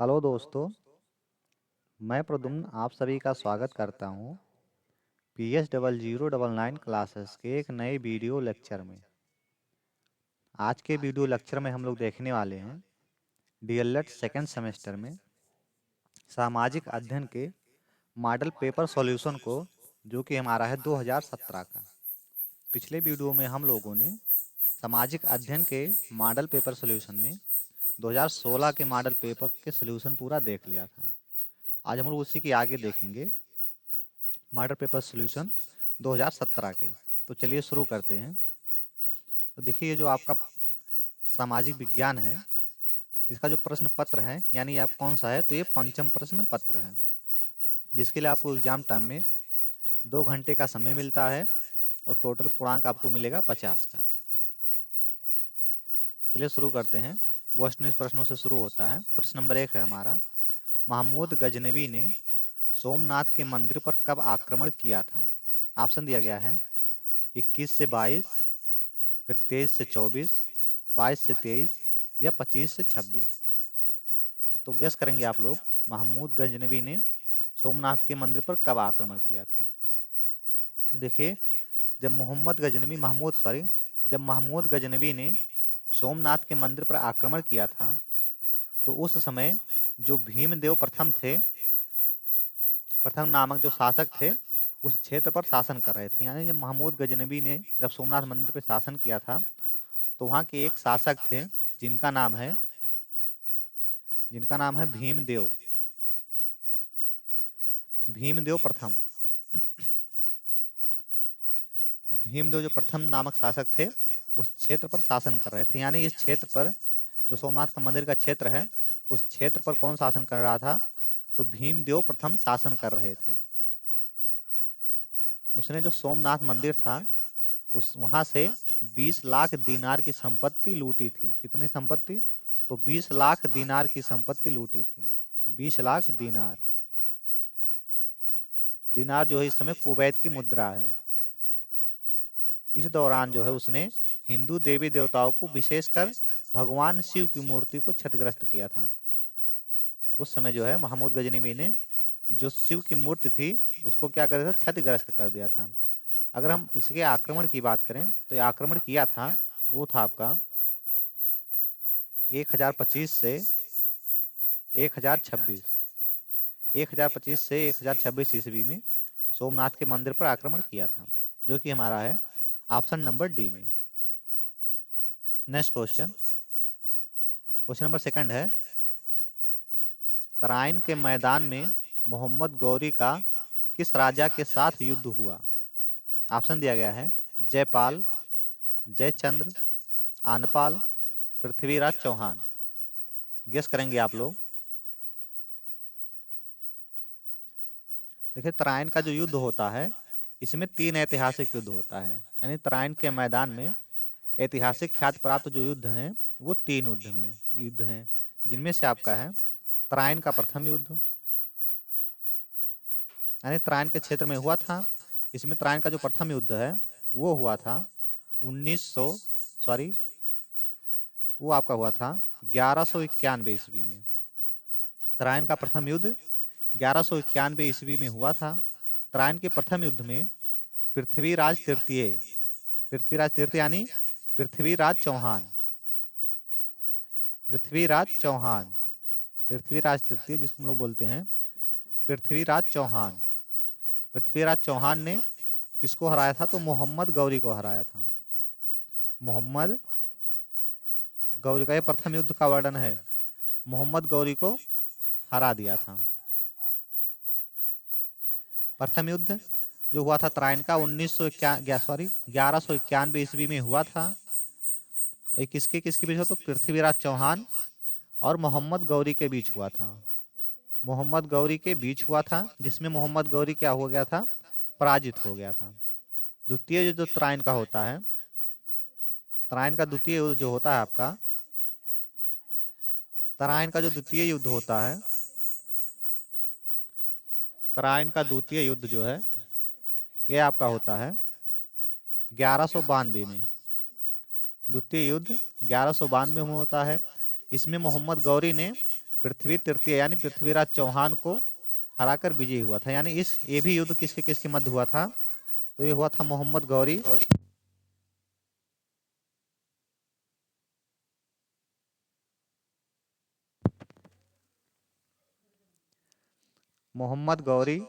Hello दोस्तों, मैं प्रद्युम्न आप सभी का स्वागत करता हूँ PS0099 क्लासेस के एक नए वीडियो लेक्चर में। आज के वीडियो लेक्चर में हम लोग देखने वाले हैं डीएलएड सेकेंड सेमेस्टर में सामाजिक अध्ययन के मॉडल पेपर सॉल्यूशन को, जो कि हमारा है 2017 का। पिछले वीडियो में हम लोगों ने सामाजिक अध्ययन के मॉडल पेपर सॉल्यूशन में 2016 के मॉडल पेपर के सॉल्यूशन पूरा देख लिया था। आज हम लोग उसी के आगे देखेंगे मॉडल पेपर सॉल्यूशन 2017 के। तो चलिए शुरू करते हैं। तो देखिए, ये जो आपका सामाजिक विज्ञान है, इसका जो प्रश्न पत्र है, यानी आप कौन सा है, तो ये पंचम प्रश्न पत्र है, जिसके लिए आपको एग्जाम टाइम में 2 घंटे का समय मिलता है और टोटल पूर्णांक आपको मिलेगा 50 का। चलिए शुरू करते हैं। क्वेश्चन इस प्रश्नों से शुरू होता है। प्रश्न नंबर 1 है हमारा, महमूद गजनवी ने सोमनाथ के मंदिर पर कब आक्रमण किया था? ऑप्शन दिया गया है 21 से 22, फिर 23 से 24, 22 से 23 या 25 से 26। तो गेस करेंगे आप लोग, महमूद गजनवी ने सोमनाथ के मंदिर पर कब आक्रमण किया था? तो देखिए, जब महमूद गजनवी ने सोमनाथ के मंदिर पर आक्रमण किया था, तो उस समय जो भीमदेव प्रथम नामक जो शासक थे, उस क्षेत्र पर शासन कर रहे थे। यानी जब महमूद गजनवी ने जब सोमनाथ मंदिर पर शासन किया था, तो वहाँ के एक शासक थे जिनका नाम है भीमदेव प्रथम। भीमदेव जो प्रथम नामक शासक थे, उस क्षेत्र पर शासन कर रहे थे। यानी इस क्षेत्र पर, जो सोमनाथ का मंदिर का क्षेत्र है, उस क्षेत्र पर कौन शासन कर रहा था? तो भीमदेव प्रथम शासन कर रहे थे। उसने जो सोमनाथ मंदिर था, उस वहां से 20 लाख दीनार की संपत्ति लूटी थी। कितनी संपत्ति? तो 20 लाख दीनार की संपत्ति लूटी थी। 20 लाख दीनार। दीनार जो है इस समय कुवैत की मुद्रा है। इस दौरान जो है उसने हिंदू देवी देवताओं को, विशेषकर भगवान शिव की मूर्ति को क्षतिग्रस्त किया था। उस समय जो है महमूद गजनवी ने जो शिव की मूर्ति थी, उसको क्या कर दिया था? क्षतिग्रस्त कर दिया था। अगर हम इसके आक्रमण की बात करें, तो ये आक्रमण किया था, वो था आपका 1025 से 1026, 1025 से 1026 ईस्वी में सोमनाथ के मंदिर पर आक्रमण किया था, जो कि हमारा है ऑप्शन नंबर डी में। नेक्स्ट क्वेश्चन नंबर 2 है, तराइन के मैदान में मोहम्मद गौरी का किस राजा के साथ युद्ध हुआ? ऑप्शन दिया गया है जयपाल, जयचंद्र, आनपाल, पृथ्वीराज चौहान। गेस करेंगे आप लोग। देखिए, तराइन का जो युद्ध होता है, इसमें 3 ऐतिहासिक युद्ध होता है। यानी तराइन के मैदान में ऐतिहासिक ख्याति प्राप्त जो युद्ध हैं, वो 3 युद्ध हैं, जिनमें से आपका है तराइन का प्रथम युद्ध, यानी तराइन के क्षेत्र में हुआ था। इसमें तराइन का जो प्रथम युद्ध है, वो हुआ था 1900 सॉरी वो आपका हुआ था 1191 ईस्वी में। तराइन का प्रथम युद्ध 1191 ईस्वी में हुआ था। तराइन के प्रथम युद्ध में पृथ्वीराज तृतीय यानी पृथ्वीराज चौहान पृथ्वीराज तृतीय, जिसको हम लोग बोलते हैं पृथ्वीराज चौहान ने किसको हराया था? तो मोहम्मद गौरी को हराया था। मोहम्मद गौरी का, ये प्रथम युद्ध का वर्णन है। मोहम्मद गौरी को हरा दिया था। प्रथम युद्ध जो हुआ था तराइन का 1191 ईस्वी में हुआ था। और किसके किसके बीच हुआ? तो पृथ्वीराज चौहान और मोहम्मद गौरी के बीच हुआ था। मोहम्मद गौरी के बीच हुआ था, जिसमें मोहम्मद गौरी क्या हो गया था? पराजित हो गया था। द्वितीय युद्ध जो तराइन का होता है, तराइन का द्वितीय युद्ध जो होता है आपका, तराइन का जो द्वितीय युद्ध होता है, तराइन का द्वितीय युद्ध जो है, ये आपका होता है 1192 में। द्वितीय युद्ध 1192 में होता है। इसमें मोहम्मद गौरी ने पृथ्वी तृतीय यानी पृथ्वीराज चौहान को हराकर विजयी हुआ था। यानी ये भी युद्ध किसके किसके मध्य हुआ था? तो ये हुआ था मोहम्मद गौरी मोहम्मद गौरी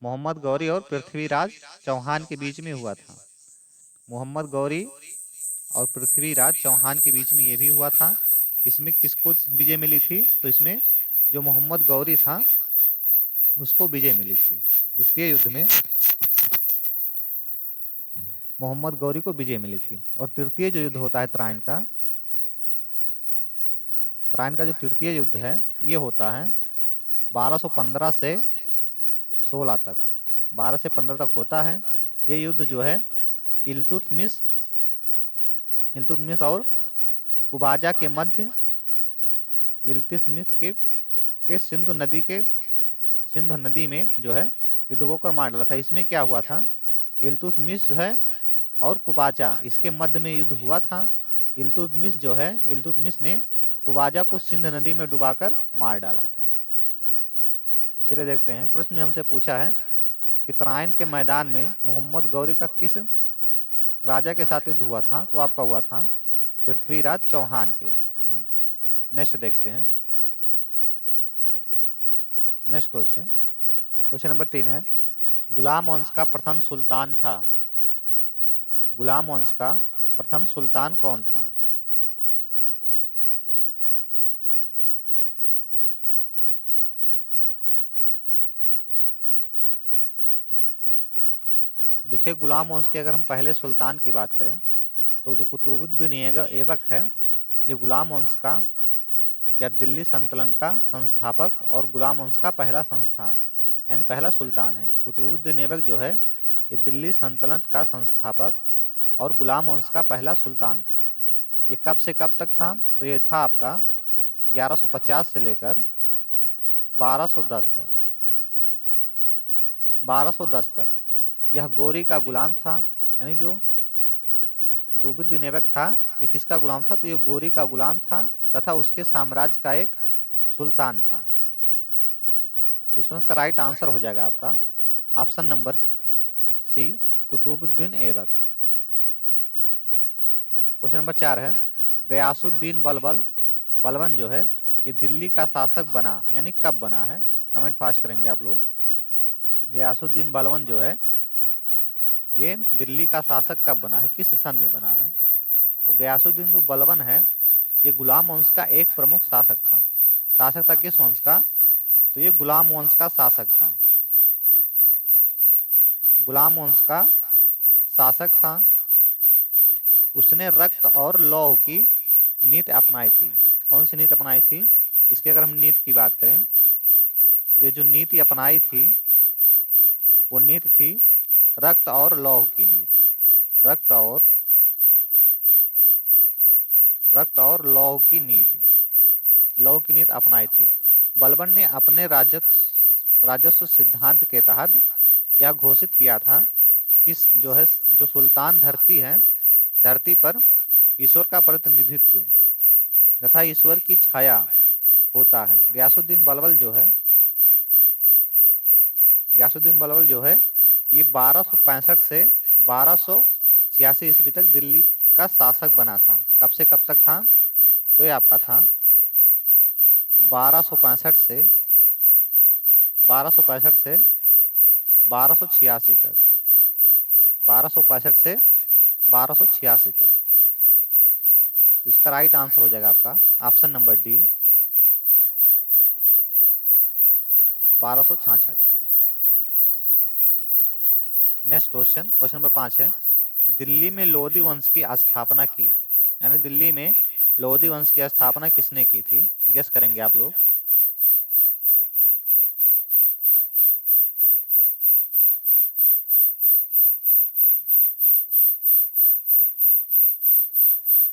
मोहम्मद गौरी और पृथ्वीराज चौहान के बीच में हुआ था। मोहम्मद गौरी और पृथ्वीराज चौहान के बीच में ये भी हुआ था। इसमें किसको विजय मिली थी? तो इसमें जो मोहम्मद गौरी था उसको विजय मिली थी। द्वितीय युद्ध में मोहम्मद गौरी को विजय मिली थी। और तृतीय जो युद्ध होता है त्राइन का जो तृतीय युद्ध है ये होता है 1215 से 16 तक। 12 से 15 तक होता है। ये युद्ध जो है इल्तुतमिश इल्तुतमिश और कुबाजा के मध्य इल्तुतमिश के सिंधु नदी में जो है ये डुबोकर मार डाला था। इसमें क्या हुआ था? इल्तुतमिश जो है और कुबाजा इसके मध्य में युद्ध हुआ था। इल्तुतमिश ने कुबाजा को सिंध नदी में डुबाकर मार डाला था। तो चलिए देखते हैं, प्रश्न में हमसे पूछा है कि त्राइन के मैदान में मोहम्मद गौरी का किस राजा के साथ युद्ध हुआ था? तो आपका हुआ था पृथ्वीराज चौहान के मध्य। नेक्स्ट देखते हैं, नेक्स्ट क्वेश्चन नंबर 3 है, गुलाम वंश का प्रथम सुल्तान था। गुलाम वंश का प्रथम सुल्तान कौन था? तो देखिए, गुलाम वंश के अगर हम पहले सुल्तान की बात करें तो जो कुतुबुद्दीन ऐबक है ये गुलाम वंश का या दिल्ली संतलन का संस्थापक और गुलाम वंश का पहला संस्थान यानी पहला सुल्तान है। कुतुबुद्दीन ऐबक जो है ये दिल्ली सल्तनत का संस्थापक और गुलाम वंश का पहला सुल्तान था। ये कब से कब तक था? तो ये था आपका 1150 से लेकर 1210 तक। 1210 तक यह गौरी का गुलाम था। यानी जो कुतुबुद्दीन ऐबक था ये किसका गुलाम था? तो ये गौरी का गुलाम था तथा उसके साम्राज्य का एक सुल्तान था। इस प्रश्न का राइट आंसर हो जाएगा आपका option number c, Qutubuddin Aibak. Question number 4 है, गयासुद्दीन बलबन जो है ये दिल्ली का शासक बना यानी कब बना है? कमेंट फास्ट करेंगे आप लोग। गयासुद्दीन बलबन जो है ये दिल्ली का शासक कब बना है, किस सन में बना है? तो गयासुद्दीन जो बलबन है ये गुलाम वंश का एक प्रमुख शासक था। शासक था किस वंश का? तो ये गुलाम वंश का शासक था। गुलाम वंश का शासक था। उसने रक्त और लौह की नीति अपनाई थी। कौन सी नीति अपनाई थी? इसकी अगर हम नीति की बात करें तो ये जो नीति अपनाई थी वो नीति थी रक्त और लौह की नीति। रक्त और लौह की नीति अपनाई थी। बलबन ने अपने राजस्व सिद्धांत के तहत यह घोषित किया था कि जो सुल्तान धरती पर ईश्वर का प्रतिनिधित्व तथा ईश्वर की छाया होता है। गयासुद्दीन बलबल जो है ये 1265 से 1286 ईस्वी तक दिल्ली का शासक बना था। कब से कब तक था? तो ये आपका था 1265 से 1286 तक। 1265 से 1286 तक। तो इसका राइट आंसर हो जाएगा आपका option number D, 1266। Next question number 5 है, दिल्ली में लोधी वंश की स्थापना की। यानी दिल्ली में लोधी वंश की स्थापना किसने की थी? गेस करेंगे आप लोग।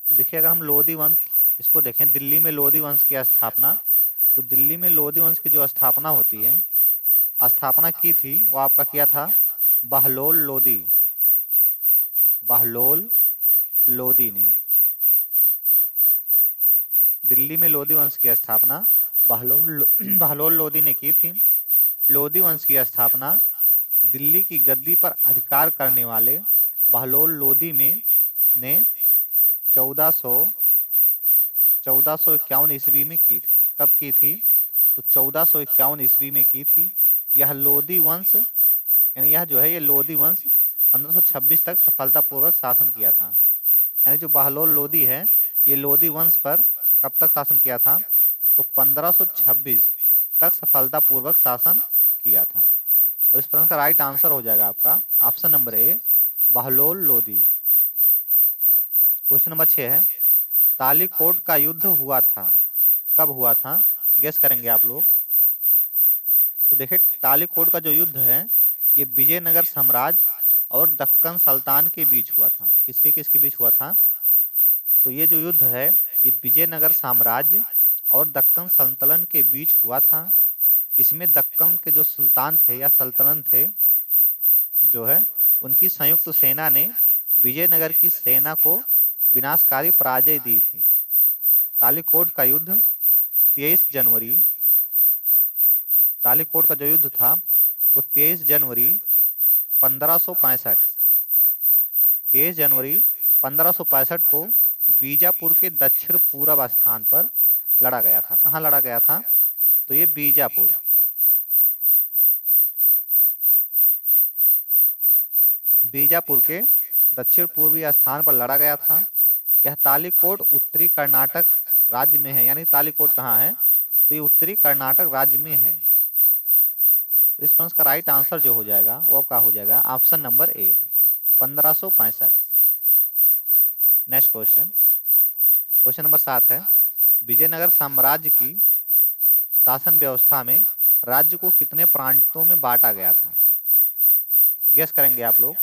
तो देखिए, अगर हम लोधी वंश इसको देखें, दिल्ली में लोधी वंश की स्थापना, तो दिल्ली में लोधी वंश की जो स्थापना होती है, स्थापना की थी वो आपका किया था बहलोल लोदी ने। दिल्ली में लोधी वंश की स्थापना बहलोल बहलोल लोधी ने की थी। लोधी वंश की स्थापना दिल्ली की गद्दी पर अधिकार करने वाले बहलोल लोधी में ने 1451 ईस्वी में की थी। कब की थी? तो 1451 ईस्वी में की थी। यह लोधी वंश यानी यह जो है ये लोधी वंश 1526 तक सफलतापूर्वक शासन किया था। यानी जो बहलोल लोधी है ये लोधी वंश पर कब तक शासन किया था? तो 1526 तक सफलतापूर्वक शासन किया था। तो इस प्रश्न का राइट आंसर हो जाएगा आपका option number A, Bahlol Lodhi. Question number 6 है, तालीकोट का युद्ध हुआ था, कब हुआ था? गेस करेंगे आप लोग। तो देखिए तालीकोट का जो युद्ध है ये विजयनगर साम्राज्य और दक्कन सुल्तान के बीच हुआ था। किसके किसके बीच हुआ था? तो ये जो युद्ध है ये विजयनगर साम्राज्य और दक्कन सल्तनत के बीच हुआ था। इसमें दक्कन के जो सुल्तान थे या सल्तनत थे जो है उनकी संयुक्त सेना ने विजयनगर की सेना को विनाशकारी पराजय दी थी। तालीकोट का युद्ध 23 जनवरी तालीकोट का जो युद्ध था वो 23 जनवरी 1565 23 जनवरी 1565 को बीजापुर के दक्षिण पूर्व स्थान पर लड़ा गया था। कहाँ लड़ा गया था? तो ये बीजापुर के दक्षिण पूर्वी स्थान पर लड़ा गया था। यह तालीकोट उत्तरी कर्नाटक राज्य में है। यानी तालीकोट कहाँ है? तो ये उत्तरी कर्नाटक राज्य में है। तो इस प्रश्न का राइट आंसर जो हो जाएगा वो आपका हो जाएगा option number A, 1565। Next question, question number 7 है, विजयनगर साम्राज्य की शासन व्यवस्था में राज्य को कितने प्रांतों में बांटा गया था? गेस करेंगे आप लोग,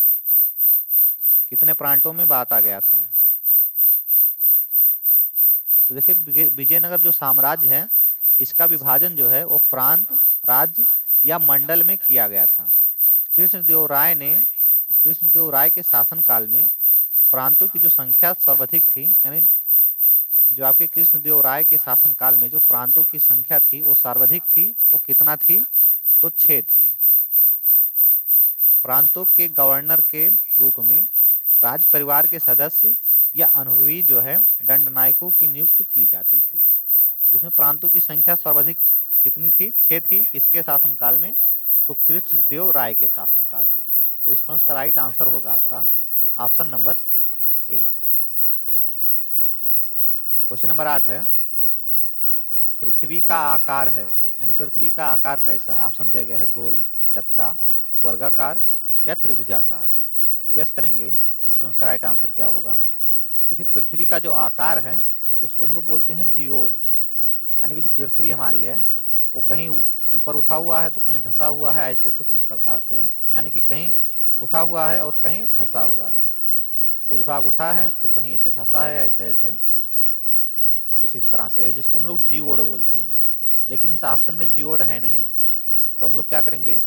कितने प्रांतों में बांटा गया था? तो देखिए विजयनगर जो साम्राज्य है इसका विभाजन जो है वो प्रांत, राज्य या मंडल में किया गया था। कृष्णदेव राय के शासन काल में प्रांतों की जो संख्या सर्वाधिक थी, यानी जो आपके कृष्णदेव राय के शासन काल में जो प्रांतों की संख्या थी वो सर्वाधिक थी। वो कितना थी? तो 6 थी। प्रांतों के गवर्नर के रूप में राज परिवार के सदस्य या अनुभवी जो है दंडनायकों की नियुक्ति की जाती थी। तो इसमें प्रांतों की संख्या सर्वाधिक कितनी थी? 6 थी। किसके शासन काल में? तो कृष्णदेव राय के शासन काल में। तो इस प्रश्न का राइट आंसर होगा आपका option number A. Question number 8 है, पृथ्वी का आकार है, यानी पृथ्वी का आकार कैसा है? ऑप्शन दिया गया है गोल, चपटा, वर्गाकार या त्रिभुजाकार। गेस करेंगे इस प्रश्न का राइट आंसर क्या होगा। देखिए पृथ्वी का जो आकार है उसको हम लोग बोलते हैं जियोड। यानी कि जो पृथ्वी हमारी है वो कहीं ऊपर उठा हुआ है तो कहीं धंसा हुआ है, ऐसे कुछ इस प्रकार से है। यानी कि कहीं उठा हुआ है और कहीं धंसा हुआ है। कुछ भाग उठा है तो कहीं ऐसे धंसा है, ऐसे ऐसे कुछ इस तरह से है, जिसको हम लोग जियोड बोलते हैं। लेकिन इस ऑप्शन में जियोड है नहीं, तो हम लोग क्या करेंगे?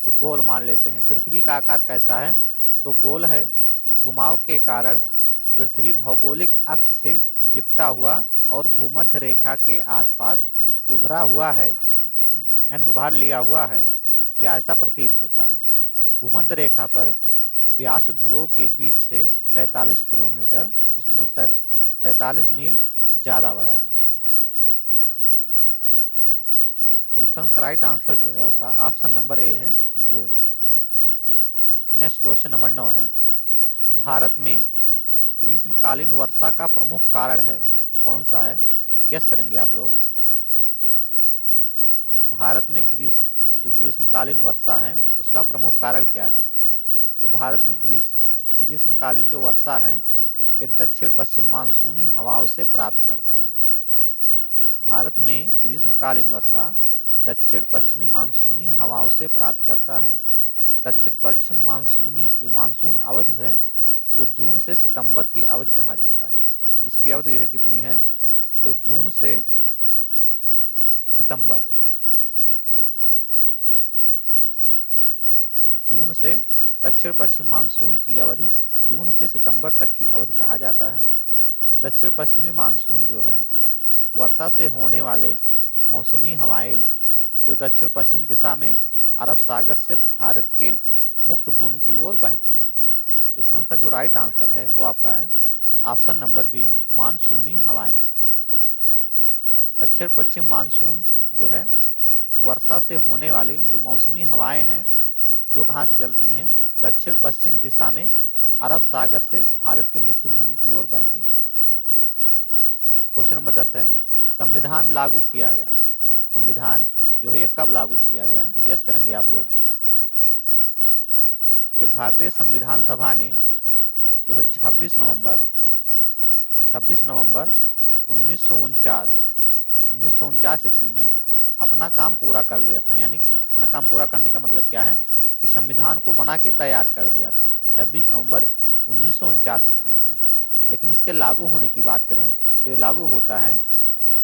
तो गोल मान लेते हैं। पृथ्वी का आकार कैसा है? तो गोल है। घुमाव के कारण पृथ्वी भौगोलिक अक्ष से चिपटा हुआ और भूमध्य रेखा के आसपास उभरा हुआ है, यानी उभार लिया हुआ है, या ऐसा प्रतीत होता है। भूमध्य रेखा पर व्यास ध्रुव के बीच से 47 किलोमीटर, जिसको हम लोग 47 मील ज्यादा बड़ा है। तो इस प्रश्न का राइट आंसर जो है आपका ऑप्शन नंबर ए है, गोल। नेक्स्ट क्वेश्चन नंबर 9 है, भारत में ग्रीष्मकालीन वर्षा का प्रमुख कारण है, कौन सा है? गेस करेंगे आप लोग। भारत में जो ग्रीष्मकालीन वर्षा है उसका प्रमुख कारण क्या है? तो भारत में ग्रीष्मकालीन जो वर्षा है ये दक्षिण पश्चिम मानसूनी हवाओं से प्राप्त करता है। भारत में ग्रीष्मकालीन वर्षा दक्षिण पश्चिमी मानसूनी हवाओं से प्राप्त करता है। दक्षिण पश्चिम मानसूनी जो मानसून अवधि है वो जून से सितंबर की अवधि कहा जाता है। इसकी अवधि है कितनी है? तो जून से सितंबर। जून से दक्षिण पश्चिम मानसून की अवधि जून से सितंबर तक की अवधि कहा जाता है। दक्षिण पश्चिमी मानसून जो है वर्षा से होने वाले मौसमी हवाएं जो दक्षिण पश्चिम दिशा में अरब सागर से भारत के मुख्य भूमि की ओर बहती हैं। तो इस प्रश्न का जो राइट आंसर है वो आपका है ऑप्शन नंबर बी, मानसूनी हवाएं। दक्षिण पश्चिम मानसून जो है वर्षा से होने वाली जो मौसमी हवाएं हैं जो कहाँ से चलती हैं, दक्षिण पश्चिम दिशा में अरब सागर से भारत के मुख्य भूमि की ओर बहती हैं। क्वेश्चन नंबर 10 है, संविधान लागू किया गया। संविधान जो है ये कब लागू किया गया, तो गेस करेंगे आप लोग कि भारतीय संविधान सभा ने जो है 26 नवंबर 1949 ईस्वी में अपना काम पूरा कर लिया था। यानी अपना काम पूरा करने का मतलब क्या है कि संविधान को बना के तैयार कर दिया था 26 नवंबर 1949 ईस्वी को। लेकिन इसके लागू होने की बात करें तो ये लागू होता है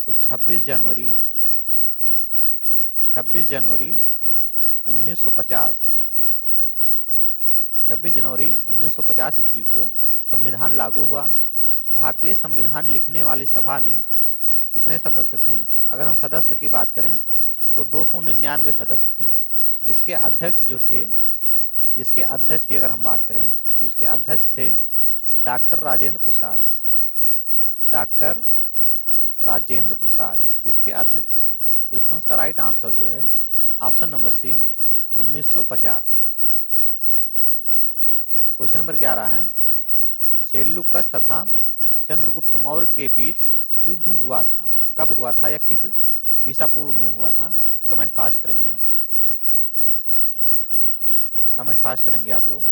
तो 26 जनवरी 1950 26 जनवरी 1950 ईस्वी को संविधान लागू हुआ। भारतीय संविधान लिखने वाली सभा में कितने सदस्य थे, अगर हम सदस्य की बात करें तो 299 सदस्य थे। जिसके अध्यक्ष जो थे, जिसके अध्यक्ष की अगर हम बात करें तो जिसके अध्यक्ष थे डॉक्टर राजेंद्र प्रसाद। डॉक्टर राजेंद्र प्रसाद जिसके अध्यक्ष थे। तो इस प्रश्न का राइट आंसर जो है option number c, 1950। Question number 11 है, सेल्यूकस तथा चंद्रगुप्त मौर्य के बीच युद्ध हुआ था, कब हुआ था या किस ईसा पूर्व में हुआ था? कमेंट फास्ट करेंगे, कमेंट फास्ट करेंगे आप लोग।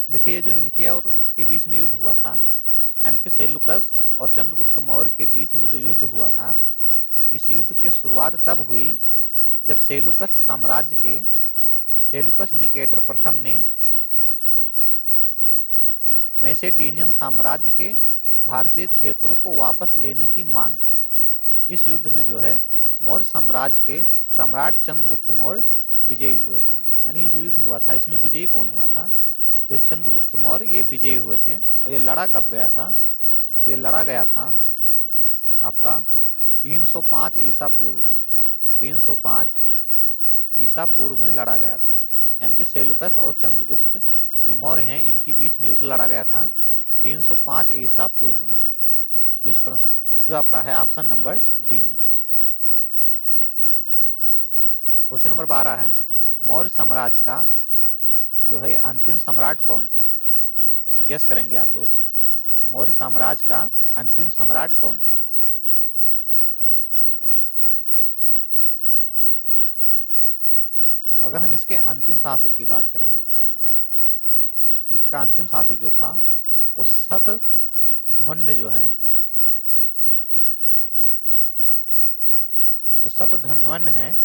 देखिए ये जो इनके और इसके बीच में युद्ध हुआ था, यानी कि सेल्यूकस और चंद्रगुप्त मौर्य के बीच में जो युद्ध हुआ था, इस युद्ध की शुरुआत तब हुई जब सेल्यूकस निकेटर प्रथम ने मैसेडोनियन साम्राज्य के भारतीय क्षेत्रों को वापस लेने की मांग की। इस युद्ध में जो है मौर्य साम्राज्य के सम्राट चंद्रगुप्त मौर्य विजयी हुए थे। यानी ये जो युद्ध हुआ था इसमें विजयी कौन हुआ था, तो ये चंद्रगुप्त मौर्य ये विजयी हुए थे। और ये लड़ा कब गया था, तो ये लड़ा गया था आपका 305 ईसा पूर्व में। 305 ईसा पूर्व में लड़ा गया था। यानी कि सेल्यूकस और चंद्रगुप्त जो मौर्य हैं इनके बीच में युद्ध लड़ा गया था 305 ईसा पूर्व में। जो इस प्रश्न जो आपका है ऑप्शन नंबर डी में। क्वेश्चन नंबर 12 है, मौर्य साम्राज्य का जो है अंतिम सम्राट कौन था? गेस करेंगे आप लोग, मौर्य साम्राज्य का अंतिम सम्राट कौन था? तो अगर हम इसके अंतिम शासक की बात करें तो इसका अंतिम शासक जो था वो शतधन्व जो है, जो शतधन्वन है,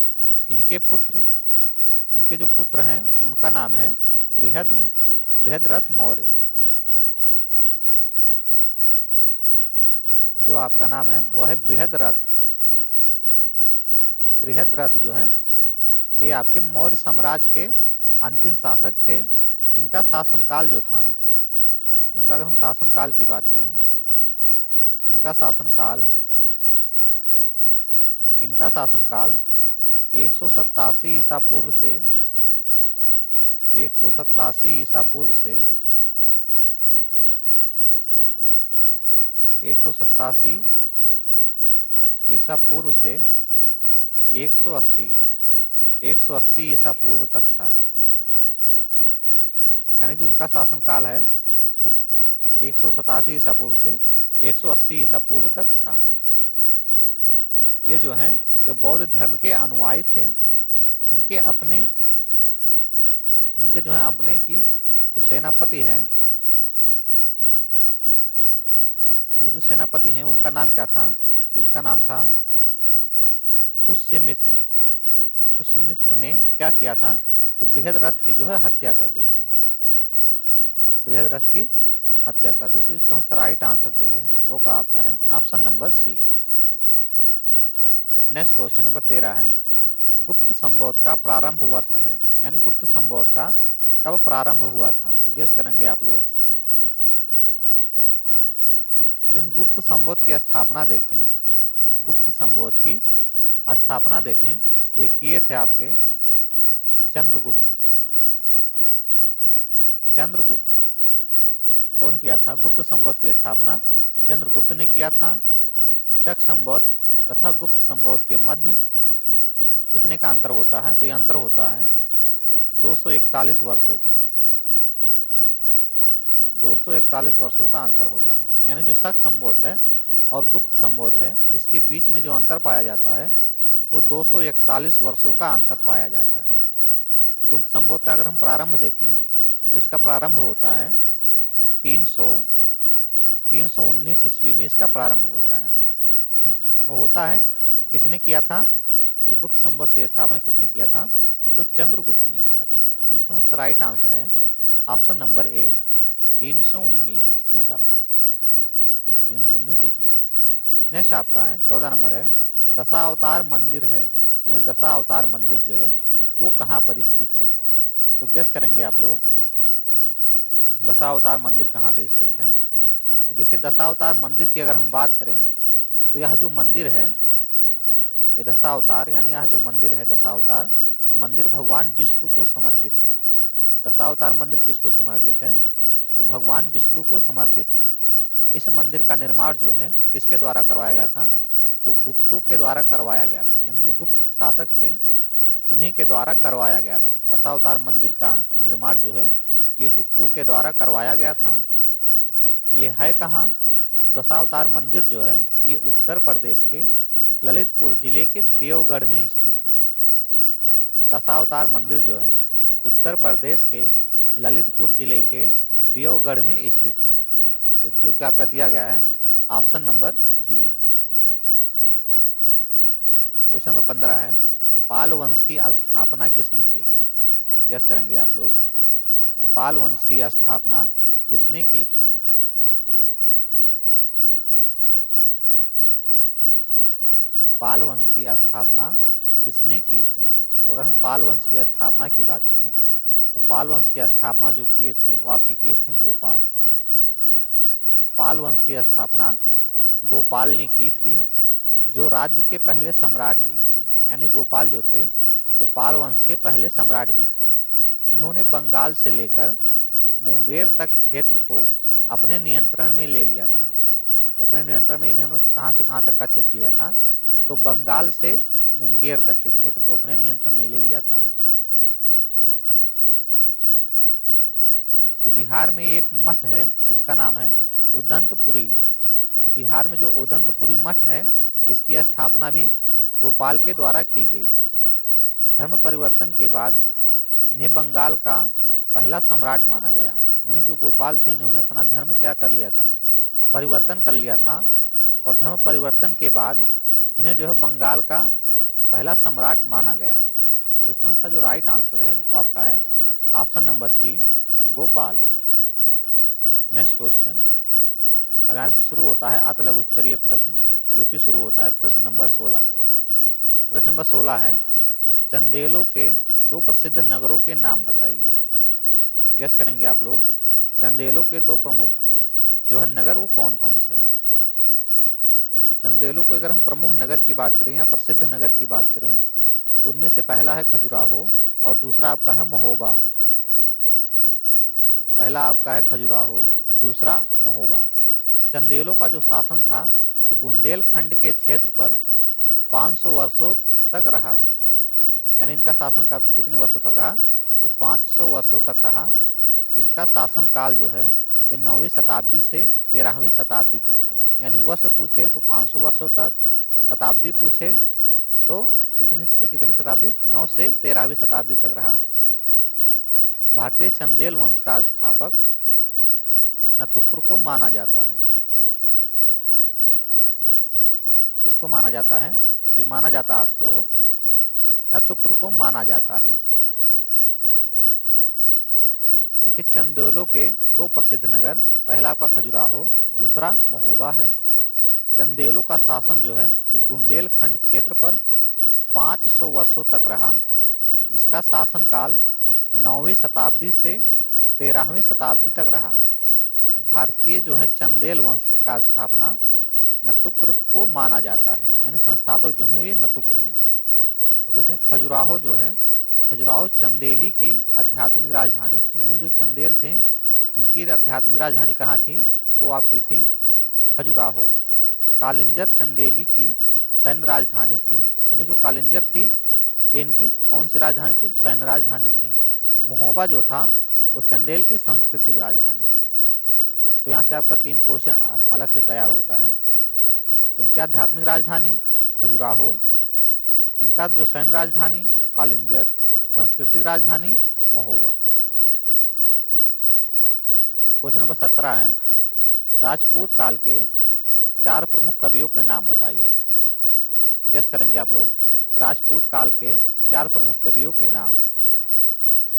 इनके जो पुत्र हैं उनका नाम है बृहद्रथ मौर्य। जो आपका नाम है वो है बृहद्रथ। बृहद्रथ जो है ये आपके मौर्य साम्राज्य के अंतिम शासक थे। इनका शासनकाल जो था, इनका अगर हम शासनकाल की बात करें, इनका शासनकाल 187 ईसा पूर्व से 187 ईसा पूर्व से 187 ईसा पूर्व से 180 ईसा पूर्व तक था। यानी जो इनका शासनकाल है वो 187 ईसा पूर्व से 180 ईसा पूर्व तक था। ये जो है ये बौद्ध धर्म के अनुयायी थे। इनके अपने इनके जो है अपने की जो सेनापति है, इनके जो सेनापति हैं उनका नाम क्या था, तो इनका नाम था पुष्यमित्र। पुष्यमित्र ने क्या किया था, तो बृहद्रथ की जो है हत्या कर दी थी। बृहद्रथ की हत्या कर दी। तो इस प्रश्न का राइट आंसर जो है वो का आपका है option number c. Next question number 13 है, गुप्त संवत का प्रारंभ वर्ष है। यानी गुप्त संवत का कब प्रारंभ हुआ था, तो गेस करेंगे आप लोग। यदि हम गुप्त संवत की स्थापना देखें गुप्त संवत की स्थापना देखें तो ये किए थे आपके चंद्रगुप्त। चंद्रगुप्त कौन किया था? गुप्त संवत की स्थापना चंद्रगुप्त ने किया था। शक संवत तथा गुप्त संवत के मध्य कितने का अंतर होता है? तो ये अंतर होता है 241 वर्षों का। 241 वर्षों का अंतर होता है। यानी जो शक संवत है और गुप्त संवत है, इसके बीच में जो अंतर पाया जाता है वो 241 वर्षों का अंतर पाया जाता है। गुप्त संवत का अगर हम प्रारंभ देखें तो इसका प्रारंभ होता है 319 ईस्वी में इसका प्रारंभ होता है। और होता है किसने किया था? तो गुप्त संवत की स्थापना किसने किया था? तो चंद्रगुप्त ने किया था। तो इस पर उसका राइट आंसर है ऑप्शन नंबर ए 319 ईसा पूर्व, 319 ईस्वी। नेक्स्ट आपका है 14 नंबर है, दशावतार मंदिर है, यानी दशावतार मंदिर जो है वो कहाँ पर स्थित है? तो गेस करेंगे आप लोग दशावतार मंदिर कहाँ पे स्थित है। तो देखिए दशावतार मंदिर की अगर हम बात करें तो यह जो मंदिर है ये दशावतार, यानी यह जो मंदिर है दशावतार मंदिर भगवान विष्णु को समर्पित है। दशावतार मंदिर किसको समर्पित है? तो भगवान विष्णु को समर्पित है। इस मंदिर का निर्माण जो है किसके द्वारा करवाया गया था? तो गुप्तों के द्वारा करवाया गया था। यानी जो गुप्त शासक थे उन्हीं के द्वारा करवाया गया था। दशावतार मंदिर का निर्माण जो है ये गुप्तों के द्वारा करवाया गया था। ये है कहाँ? तो दशावतार मंदिर जो है ये उत्तर प्रदेश के ललितपुर जिले के देवगढ़ में स्थित है। दशावतार मंदिर जो है उत्तर प्रदेश के ललितपुर जिले के देवगढ़ में स्थित है। तो जो कि आपका दिया गया है ऑप्शन नंबर बी में। क्वेश्चन नंबर 15 है, पाल वंश की स्थापना किसने की थी? गेस करेंगे आप लोग, पाल वंश की स्थापना किसने की थी? पाल वंश की स्थापना किसने की थी? तो अगर हम पाल वंश की स्थापना की बात करें तो पाल वंश की स्थापना जो किए थे वो आपके किए थे गोपाल। पाल वंश की स्थापना गोपाल ने की थी, जो राज्य के पहले सम्राट भी थे। यानी गोपाल जो थे ये पाल वंश के पहले सम्राट भी थे। इन्होंने बंगाल से लेकर मुंगेर तक क्षेत्र को अपने नियंत्रण में ले लिया था। तो अपने नियंत्रण में इन्होंने कहां से कहां तक का क्षेत्र लिया था? तो बंगाल से मुंगेर तक के क्षेत्र को अपने नियंत्रण में ले लिया था। जो बिहार में एक मठ है जिसका नाम है उदंतपुरी, तो बिहार में जो उदंतपुरी मठ है इसकी स्थापना भी गोपाल के द्वारा की गई थी। धर्म परिवर्तन के बाद इन्हें बंगाल का पहला सम्राट माना गया। यानी जो गोपाल थे इन्होंने अपना धर्म क्या कर लिया था? परिवर्तन कर लिया था। और धर्म परिवर्तन के बाद इन्हें जो है बंगाल का पहला सम्राट माना गया। तो इस प्रश्न का जो राइट आंसर है वो आपका है option number c Gopal. Next question अब यहाँ से शुरू होता है अत लघु उत्तरीय प्रश्न, जो कि शुरू होता है प्रश्न नंबर 16 से। प्रश्न नंबर 16 है, चंदेलों के दो प्रसिद्ध नगरों के नाम बताइए। गेस करेंगे आप लोग, चंदेलों के दो प्रमुख जो है नगर वो कौन कौन से हैं? तो चंदेलों को अगर हम प्रमुख नगर की बात करें या प्रसिद्ध नगर की बात करें तो उनमें से पहला है खजुराहो और दूसरा आपका है महोबा। पहला आपका है खजुराहो, दूसरा महोबा। चंदेलों का जो शासन था वो बुंदेलखंड के क्षेत्र पर 500 वर्षों तक रहा। यानी इनका शासन काल कितने वर्षों तक रहा? तो 500 वर्षों तक रहा, जिसका शासन काल जो है ये 9वीं शताब्दी से 13वीं शताब्दी तक रहा। यानी वर्ष पूछे तो 500 वर्षों तक, शताब्दी पूछे तो कितनी से कितनी शताब्दी? 9 से 13वीं शताब्दी तक रहा। भारतीय चंदेल वंश का स्थापक नतुक्र को माना जाता है। किसको माना जाता है? तो ये माना जाता है आपको नतुक्र को माना जाता है। देखिए चंदेलों के दो प्रसिद्ध नगर, पहला आपका खजुराहो, दूसरा महोबा है। चंदेलों का शासन जो है ये बुंदेलखंड क्षेत्र पर 500 वर्षों तक रहा, जिसका शासन काल 9वीं शताब्दी से 13वीं शताब्दी तक रहा। भारतीय जो है चंदेल वंश का स्थापना नतुक्र को माना जाता है, यानी संस्थापक जो है ये नतुक्र हैं। अब देखते हैं खजुराहो जो है, खजुराहो चंदेली की आध्यात्मिक राजधानी थी, यानी जो चंदेल थे उनकी आध्यात्मिक राजधानी कहाँ थी, तो आपकी थी खजुराहो। कालिंजर चंदेली की सैन्य राजधानी थी, यानी जो कालिंजर थी ये इनकी कौन सी राजधानी थी, तो सैन्य राजधानी थी। महोबा जो था वो चंदेल की सांस्कृतिक राजधानी थी। तो यहाँ से आपका 3 क्वेश्चन अलग से तैयार होता है। इनकी आध्यात्मिक राजधानी खजुराहो, इनका जो सैन्य राजधानी कालिंजर, सांस्कृतिक राजधानी महोबा। क्वेश्चन नंबर 17 है, राजपूत काल के 4 प्रमुख कवियों के नाम बताइए। गेस करेंगे आप लोग, राजपूत काल के 4 प्रमुख कवियों के नाम।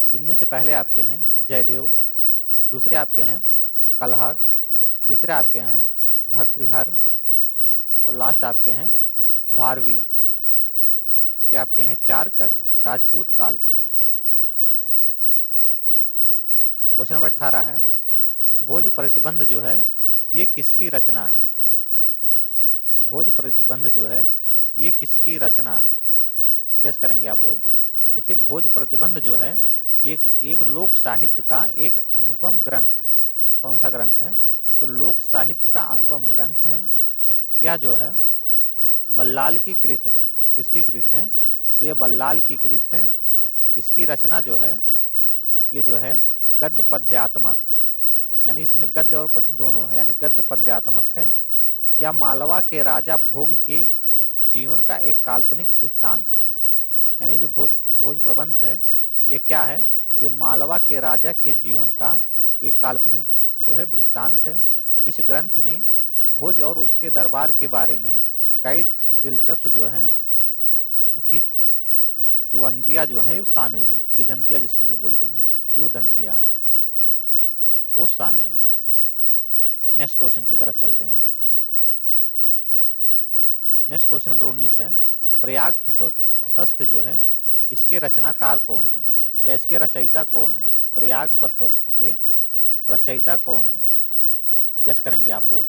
तो जिनमें से पहले आपके हैं जयदेव, दूसरे आपके हैं कलहड़, तीसरे आपके हैं भर्तृहर और लास्ट आपके हैं भारवी। ये आपके हैं 4 कवि राजपूत काल के। क्वेश्चन नंबर 18 है, भोज प्रतिबंध जो है ये किसकी रचना है। भोज प्रतिबंध जो है ये किसकी रचना है, गेस करेंगे आप लोग। तो देखिए भोज प्रतिबंध जो है एक एक लोक साहित्य का एक अनुपम ग्रंथ है। कौन सा ग्रंथ है, तो लोक साहित्य का अनुपम ग्रंथ है। यह जो है बल्लाल की कृत है। किसकी कृत है, तो यह बल्लाल की कृत है। इसकी रचना जो है ये जो है गद्य पद्यात्मक, यानी इसमें गद्य और पद्य दोनों है, यानी गद्य पद्यात्मक है। या मालवा के राजा भोग के जीवन का एक काल्पनिक वृत्तांत है। यानी जो भोज प्रबंध है ये क्या है, तो ये मालवा के राजा के जीवन का एक काल्पनिक जो है वृत्तांत है। इस ग्रंथ में भोज और उसके दरबार के बारे में कई दिलचस्प जो है कि किंवदंतियां जो है वो शामिल हैं। किंवदंतियां जिसको हम लोग बोलते हैं किंवदंतियां, वो शामिल हैं। नेक्स्ट क्वेश्चन की तरफ चलते हैं। नेक्स्ट क्वेश्चन नंबर 19 है, प्रयाग प्रशस्त जो है इसके रचनाकार कौन है, या इसके रचयिता कौन है। प्रयाग प्रशस्त के रचयिता कौन है, गेस करेंगे आप लोग।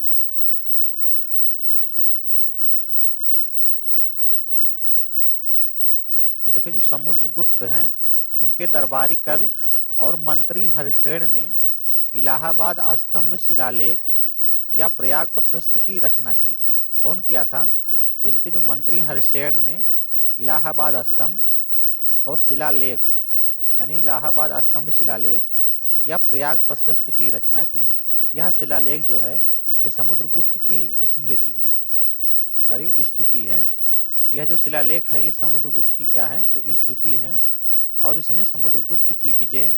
तो देखिए जो समुद्रगुप्त हैं उनके दरबारी कवि और मंत्री हर्षेण ने इलाहाबाद स्तंभ शिलालेख या प्रयाग प्रशस्त की रचना की थी। कौन किया था, तो इनके जो मंत्री हर्षेण ने इलाहाबाद स्तंभ और शिलालेख, यानी इलाहाबाद स्तंभ शिलालेख या प्रयाग प्रशस्त की रचना की। यह शिलालेख जो है ये समुद्रगुप्त की स्मृति है, सॉरी स्तुति है। यह जो शिलालेख है ये समुद्रगुप्त की क्या है, तो स्तुति है। और इसमें समुद्रगुप्त की विजय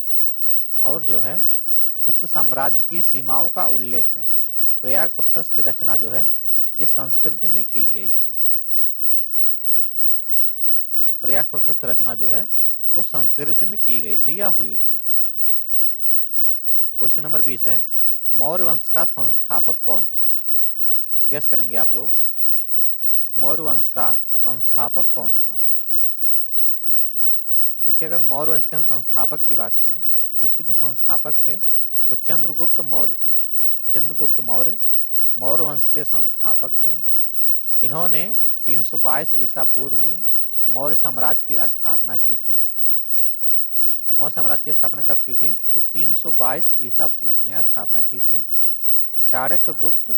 और जो है गुप्त साम्राज्य की सीमाओं का उल्लेख है। प्रयाग प्रशस्त रचना जो है ये संस्कृत में की गई थी। प्रयाग प्रशस्त रचना जो है वो संस्कृत में की गई थी या हुई थी। क्वेश्चन नंबर 20 है, मौर्य वंश का संस्थापक कौन था, गेस करेंगे आप लोग। मौर्य वंश का संस्थापक कौन था। तो देखिए अगर मौर्य वंश के हम संस्थापक की बात करें तो इसके जो संस्थापक थे वो चंद्रगुप्त मौर्य थे। चंद्रगुप्त मौर्य मौर्य वंश के संस्थापक थे। इन्होंने 322 ईसा पूर्व में मौर्य साम्राज्य की स्थापना की थी। मौर्य साम्राज्य की स्थापना कब की थी, तो 322 ईसा पूर्व में स्थापना की थी। चाणक्य गुप्त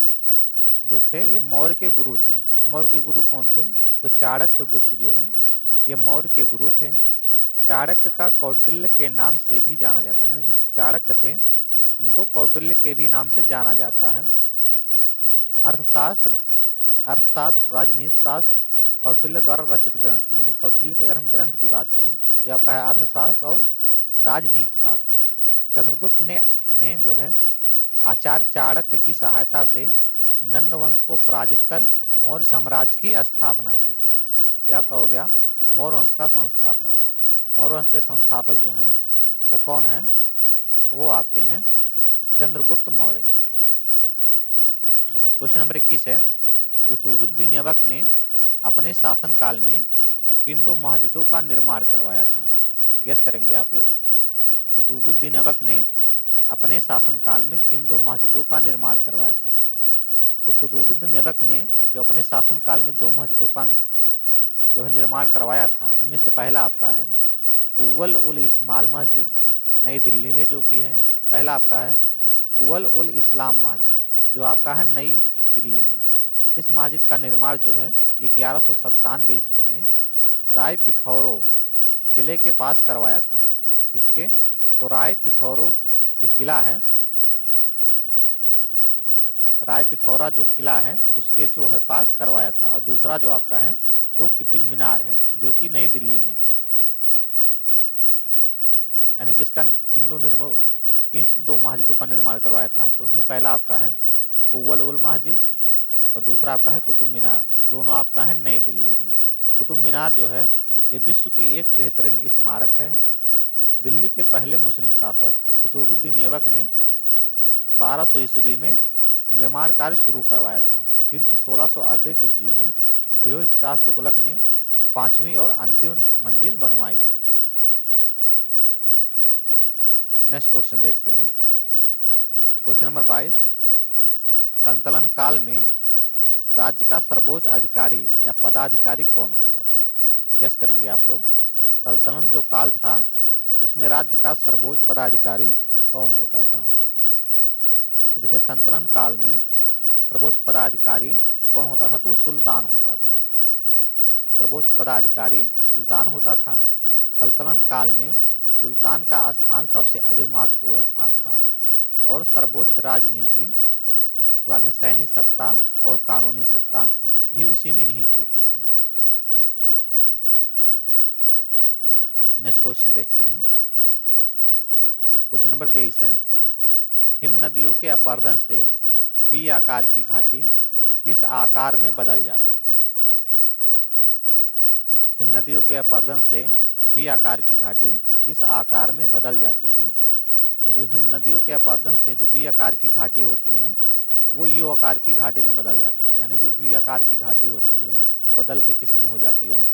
जो थे ये मौर्य के गुरु थे। तो मौर्य के गुरु कौन थे, तो चाणक्य गुप्त जो है ये मौर्य के गुरु थे। चाणक्य का कौटिल्य के नाम से भी जाना जाता है, यानी जो चाणक्य थे इनको कौटिल्य के भी नाम से जाना जाता है। अर्थशास्त्र, अर्थशास्त्र, राजनीति शास्त्र कौटिल्य द्वारा रचित ग्रंथ है। यानी कौटिल्य की अगर हम ग्रंथ की बात करें तो ये आपका है अर्थशास्त्र और राजनीति शास्त्र। चंद्रगुप्त ने जो है आचार्य चाणक्य की सहायता से नंद वंश को पराजित कर मौर्य साम्राज्य की स्थापना की थी। तो ये आपका हो गया मौर्य वंश का संस्थापक। मौर्य वंश के संस्थापक जो हैं वो कौन है, तो वो आपके हैं चंद्रगुप्त मौर्य हैं। क्वेश्चन नंबर 21 है, कुतुबुद्दीन ऐबक ने अपने शासनकाल में किन 2 मस्जिदों का निर्माण करवाया था, गेस करेंगे आप लोग। कुतुबुद्दीन ऐबक ने अपने शासनकाल में किन 2 मस्जिदों का निर्माण करवाया था। तो कुतुबुद्दीन ऐबक ने जो अपने शासनकाल में 2 मस्जिदों का जो है निर्माण करवाया था, उनमें से पहला आपका है कुव्वल उल इस्माल मस्जिद, नई दिल्ली में, जो कि है पहला आपका है कुव्वल उल इस्लाम मस्जिद, जो आपका है नई दिल्ली में। इस मस्जिद का निर्माण जो है ये 1197 ईस्वी में राय पिथौरो किले के पास करवाया था। किसके? तो राय पिथौरो जो किला है, राय पिथौरा जो किला है उसके जो है पास करवाया था। और दूसरा जो आपका है वो कुतुब मीनार है, जो कि नई दिल्ली में है। यानी किसका किन दो निर्माण किस 2 मस्जिदों का निर्माण करवाया था? तो उसमें पहला आपका है कुव्वल उल मस्जिद और दूसरा आपका है कुतुब मीनार। दोनों आपका है नई दिल्ली में। कुतुब मीनार जो है ये विश्व की एक बेहतरीन स्मारक है। दिल्ली के पहले मुस्लिम शासक कुतुबुद्दीन ऐबक ने 1200 ईस्वी में निर्माण कार्य शुरू करवाया था, किंतु 1638 ईस्वी में फिरोज शाह तुगलक ने 5वीं और अंतिम मंजिल बनवाई थी। नेक्स्ट क्वेश्चन देखते हैं। क्वेश्चन नंबर 22, संतलन काल में राज्य का सर्वोच्च अधिकारी या पदाधिकारी कौन होता था? गेस करेंगे आप लोग। सल्तनत जो काल था उसमें राज्य का सर्वोच्च पदाधिकारी कौन होता था? तो देखिए संतलन काल में सर्वोच्च पदाधिकारी कौन होता था? तो सुल्तान होता था। सर्वोच्च पदाधिकारी सुल्तान होता था। सल्तनत काल में सुल्तान का स्थान सबसे अधिक महत्वपूर्ण स्थान था और सर्वोच्च राजनीति, उसके बाद में सैनिक सत्ता और कानूनी सत्ता भी उसी में निहित होती थी। नेक्स्ट क्वेश्चन देखते हैं। क्वेश्चन नंबर 23 है, हिम नदियों के अपर्दन से बी आकार की घाटी किस आकार में बदल जाती है? हिम नदियों के अपर्दन से वी आकार की घाटी किस आकार में बदल जाती है? तो जो हिम नदियों के अपर्दन से जो वी आकार की घाटी होती है वो यू आकार की घाटी में बदल जाती है। यानी जो वी आकार की घाटी होती है वो बदल के किस में हो जाती है?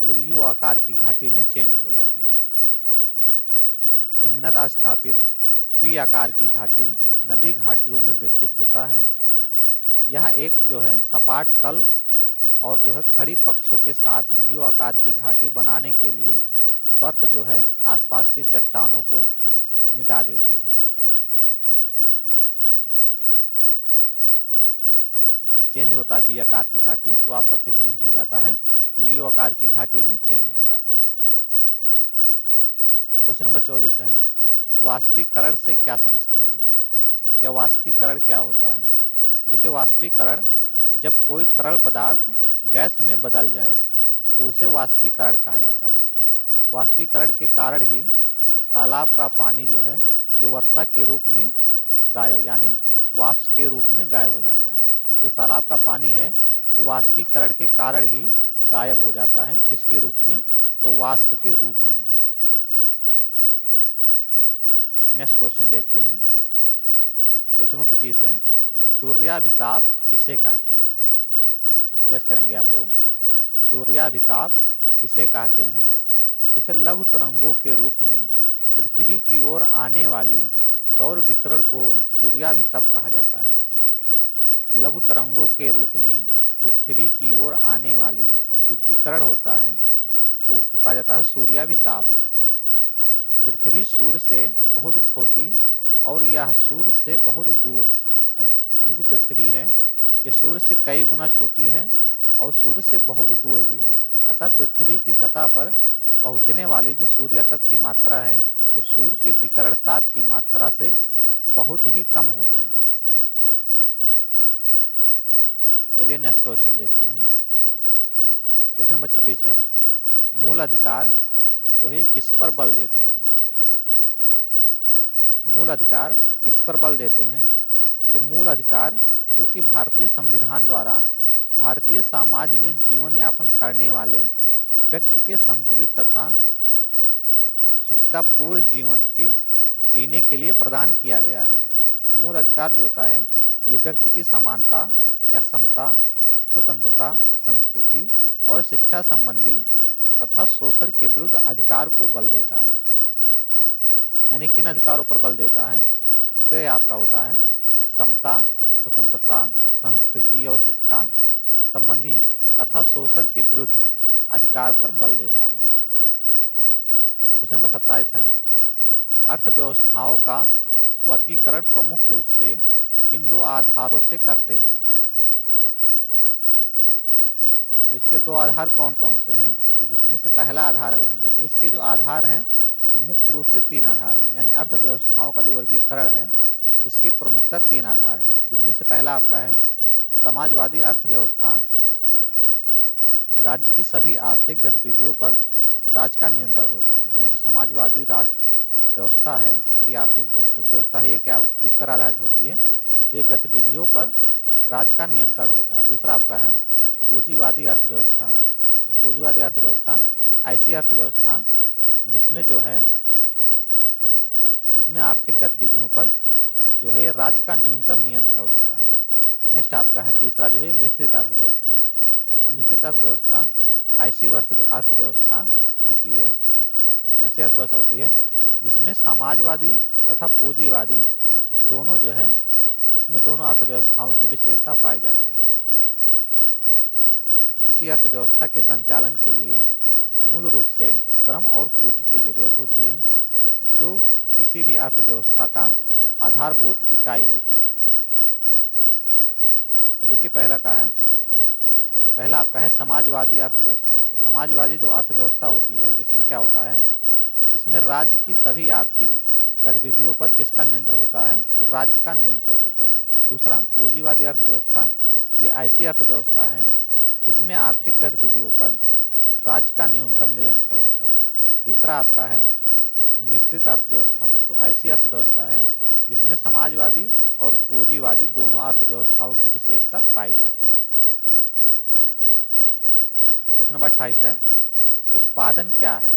तो वो यू आकार की घाटी में चेंज हो जाती है। हिमनद स्थापित वी आकार की घाटी नदी घाटियों में विकसित होता है। यह एक जो है सपाट तल और जो है खड़ी पक्षों के साथ यू आकार की घाटी बनाने के लिए बर्फ जो है आसपास की चट्टानों को मिटा देती है। ये चेंज होता है बी आकार की घाटी, तो आपका किस में हो जाता है? तो यू आकार की घाटी में चेंज हो जाता है। क्वेश्चन नंबर 24 है, वाष्पीकरण से क्या समझते हैं या वाष्पीकरण क्या होता है? देखिए वाष्पीकरण जब कोई तरल पदार्थ गैस में बदल जाए तो उसे वाष्पीकरण कहा जाता है। वाष्पीकरण के कारण ही तालाब का पानी जो है ये वर्षा के रूप में गायब यानी वाष्प के रूप में गायब हो जाता है। जो तालाब का पानी है वो वाष्पीकरण के कारण ही गायब हो जाता है। किसके रूप में? तो वाष्प के रूप में। नेक्स्ट क्वेश्चन देखते हैं। क्वेश्चन नंबर 25 है, सूर्याभिताप किसे कहते हैं? गेस करेंगे आप लोग। सूर्याभिताप किसे कहते हैं? तो देखिए लघु तरंगों के रूप में पृथ्वी की ओर आने वाली सौर विकिरण को सूर्याभिताप कहा जाता है। लघु तरंगों के रूप में पृथ्वी की ओर आने वाली जो विकिरण होता है वो उसको कहा जाता है सूर्याभिताप। पृथ्वी सूर्य से बहुत छोटी और यह सूर्य से बहुत दूर है। यानी जो पृथ्वी है ये सूर्य से कई गुना छोटी है और सूर्य से बहुत दूर भी है। अतः पृथ्वी की सतह पर पहुंचने वाली जो सूर्यातप की मात्रा है तो सूर्य के विकिरण ताप की मात्रा से बहुत ही कम होती है। चलिए नेक्स्ट क्वेश्चन देखते हैं। क्वेश्चन नंबर 26 है, मूल अधिकार जो है किस पर बल देते हैं? मूल अधिकार किस पर बल देते हैं? तो मूल अधिकार जो कि भारतीय संविधान द्वारा भारतीय समाज में जीवन यापन करने वाले व्यक्ति के संतुलित तथा सुचितापूर्ण जीवन के जीने के लिए प्रदान किया गया है। मूल अधिकार जो होता है ये व्यक्ति की समानता या समता, स्वतंत्रता, संस्कृति और शिक्षा संबंधी तथा शोषण के विरुद्ध अधिकार को बल देता है। यानी किन अधिकारों पर बल देता है? तो ये आपका होता है समता, स्वतंत्रता, संस्कृति और शिक्षा संबंधी तथा शोषण के विरुद्ध अधिकार पर बल देता है। क्वेश्चन नंबर 27 है, अर्थव्यवस्थाओं का वर्गीकरण प्रमुख रूप से किन दो आधारों से करते हैं? तो इसके दो आधार कौन कौन से हैं? तो जिसमें से पहला आधार अगर हम देखें, इसके जो आधार हैं वो मुख्य रूप से तीन आधार हैं, यानी अर्थव्यवस्थाओं का जो वर्गीकरण है इसके प्रमुखतः तीन आधार हैं, जिनमें से पहला आपका है समाजवादी अर्थव्यवस्था। राज्य की सभी आर्थिक गतिविधियों पर राज्य का नियंत्रण होता है, यानी जो समाजवादी राष्ट्र व्यवस्था है कि आर्थिक जो व्यवस्था है ये किस पर आधारित होती है? तो ये गतिविधियों पर राज्य का नियंत्रण होता है। दूसरा आपका है पूंजीवादी अर्थव्यवस्था। तो पूंजीवादी अर्थव्यवस्था ऐसी अर्थव्यवस्था जिसमें जो है जिसमें आर्थिक गतिविधियों पर जो है राज्य का न्यूनतम नियंत्रण होता है। नेक्स्ट आपका है तीसरा जो है मिश्रित अर्थव्यवस्था है। तो मिश्रित अर्थव्यवस्था ऐसी अर्थव्यवस्था होती है ऐसी अर्थव्यवस्था होती है जिसमें समाजवादी तथा पूंजीवादी दोनों जो है इसमें दोनों अर्थव्यवस्थाओं की विशेषता पाई जाती है। तो किसी अर्थव्यवस्था के संचालन के लिए मूल रूप से श्रम और पूंजी की जरूरत होती है, जो किसी भी अर्थव्यवस्था का आधारभूत इकाई होती है। तो देखिए पहला आपका है समाजवादी अर्थव्यवस्था। तो समाजवादी जो अर्थव्यवस्था होती है इसमें क्या होता है? इसमें राज्य की सभी आर्थिक गतिविधियों पर किसका नियंत्रण होता है? तो राज्य का नियंत्रण होता है। दूसरा पूंजीवादी अर्थव्यवस्था, ये ऐसी अर्थव्यवस्था है जिसमें आर्थिक गतिविधियों पर राज्य का न्यूनतम नियंत्रण होता है। तीसरा आपका है मिश्रित अर्थव्यवस्था। तो ऐसी अर्थव्यवस्था है जिसमें समाजवादी और पूंजीवादी दोनों अर्थव्यवस्थाओं की विशेषता पाई जाती है। क्वेश्चन नंबर 28 है, उत्पादन क्या है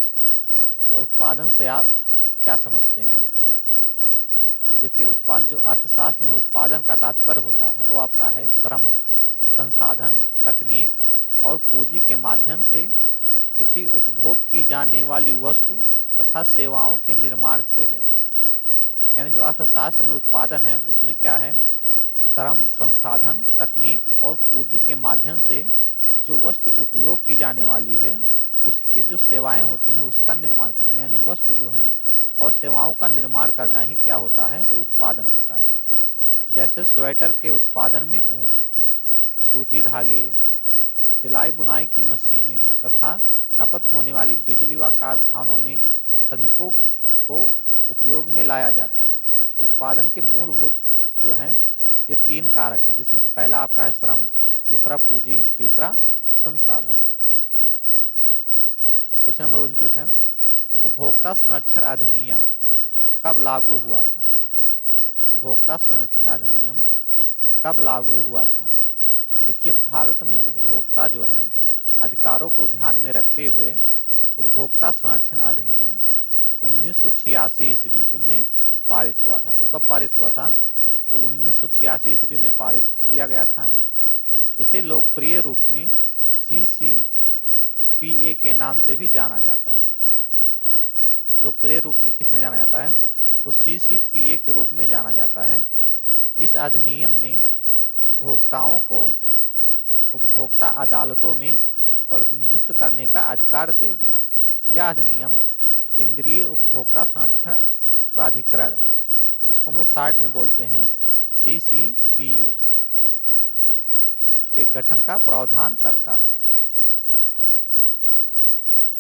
या उत्पादन से आप क्या समझते हैं? तो देखिए उत्पादन जो अर्थशास्त्र में उत्पादन का तात्पर्य होता है वो आपका है श्रम, संसाधन, तकनीक और पूंजी के माध्यम से किसी उपभोग की जाने वाली वस्तु तथा सेवाओं के निर्माण से है। यानी जो अर्थशास्त्र में उत्पादन है उसमें क्या है? श्रम, संसाधन, तकनीक और पूंजी के माध्यम से जो वस्तु उपयोग की जाने वाली है उसकी जो सेवाएं होती हैं उसका निर्माण करना, यानी वस्तु जो है और सेवाओं का निर्माण करना ही क्या होता है? तो उत्पादन होता है। जैसे स्वेटर के उत्पादन में ऊन, सूती धागे, सिलाई बुनाई की मशीनें तथा खपत होने वाली बिजली व कारखानों में श्रमिकों को उपयोग में लाया जाता है। उत्पादन के मूलभूत जो है ये तीन कारक हैं, जिसमें से पहला आपका है श्रम, दूसरा पूंजी, तीसरा संसाधन। क्वेश्चन नंबर 29 है, उपभोक्ता संरक्षण अधिनियम कब लागू हुआ था? उपभोक्ता संरक्षण अधिनियम कब लागू हुआ था? तो देखिए भारत में उपभोक्ता जो है अधिकारों को ध्यान में रखते हुए उपभोक्ता संरक्षण अधिनियम 1986 ईस्वी को में पारित हुआ था। तो कब पारित हुआ था? तो 1986 ईस्वी में पारित किया गया था। इसे लोकप्रिय रूप में CCPA के नाम से भी जाना जाता है। लोकप्रिय रूप में किस में जाना जाता है? तो CCPA के रूप में जाना जाता है। इस अधिनियम ने उपभोक्ताओं को उपभोक्ता अदालतों में प्रतिनिधित्व करने का अधिकार दे दिया। यह अधिनियम केंद्रीय उपभोक्ता संरक्षण प्राधिकरण, जिसको हम लोग शार्ट में बोलते हैं CCPA, के गठन का प्रावधान करता है।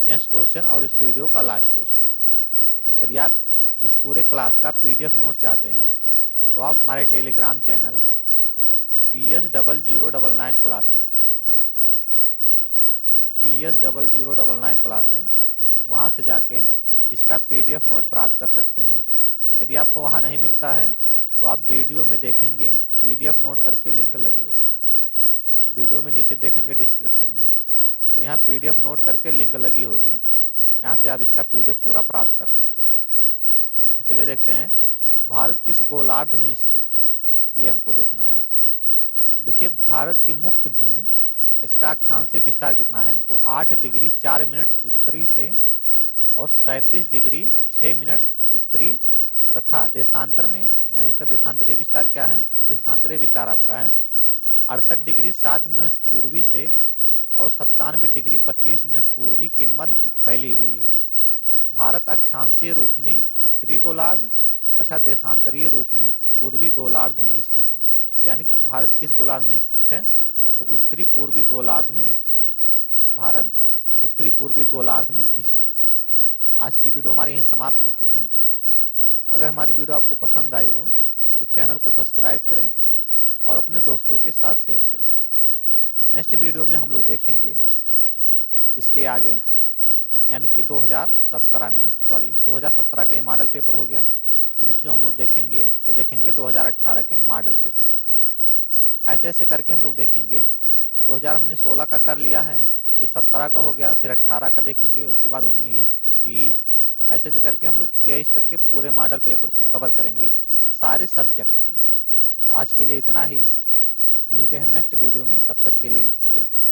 नेक्स्ट क्वेश्चन और इस वीडियो का लास्ट क्वेश्चन, यदि आप इस पूरे क्लास का PDF नोट चाहते हैं तो आप हमारे टेलीग्राम चैनल PS0099 क्लासेस वहाँ से जाके इसका PDF नोट प्राप्त कर सकते हैं। यदि आपको वहाँ नहीं मिलता है तो आप वीडियो में देखेंगे PDF नोट करके लिंक लगी होगी, वीडियो में नीचे देखेंगे डिस्क्रिप्शन में, तो यहाँ PDF नोट करके लिंक लगी होगी, यहाँ से आप इसका PDF पूरा प्राप्त कर सकते हैं। तो चलिए देखते हैं भारत किस गोलार्ध में स्थित है, ये हमको देखना है। तो देखिए भारत की मुख्य भूमि, इसका अक्षांशीय विस्तार कितना है? तो 8 डिग्री 4 मिनट उत्तरी से और 37 डिग्री 6 मिनट उत्तरी तथा देशांतर में, यानी इसका देशांतरीय विस्तार क्या है? तो देशांतरीय विस्तार आपका है 68 डिग्री 7 मिनट पूर्वी से और 97 डिग्री 25 मिनट पूर्वी के मध्य फैली हुई है। भारत अक्षांशीय रूप में उत्तरी गोलार्ध तथा देशांतरीय रूप में पूर्वी गोलार्ध में स्थित है। तो यानी भारत किस गोलार्ध में स्थित है? तो उत्तरी पूर्वी गोलार्ध में स्थित है। भारत उत्तरी पूर्वी गोलार्ध में स्थित है। आज की वीडियो हमारी यहीं समाप्त होती है। अगर हमारी वीडियो आपको पसंद आई हो तो चैनल को सब्सक्राइब करें और अपने दोस्तों के साथ शेयर करें। नेक्स्ट वीडियो में हम लोग देखेंगे इसके आगे, यानी कि 2017 का ये मॉडल पेपर हो गया। नेक्स्ट जो हम लोग देखेंगे वो देखेंगे 2018 के मॉडल पेपर को। ऐसे ऐसे करके हम लोग देखेंगे। 2000 हमने 16 का कर लिया है, ये 17 का हो गया, फिर 18 का देखेंगे, उसके बाद 19, 20, ऐसे ऐसे करके हम लोग 23 तक के पूरे मॉडल पेपर को कवर करेंगे, सारे सब्जेक्ट के। तो आज के लिए इतना ही, मिलते हैं नेक्स्ट वीडियो में, तब तक के लिए जय हिंद।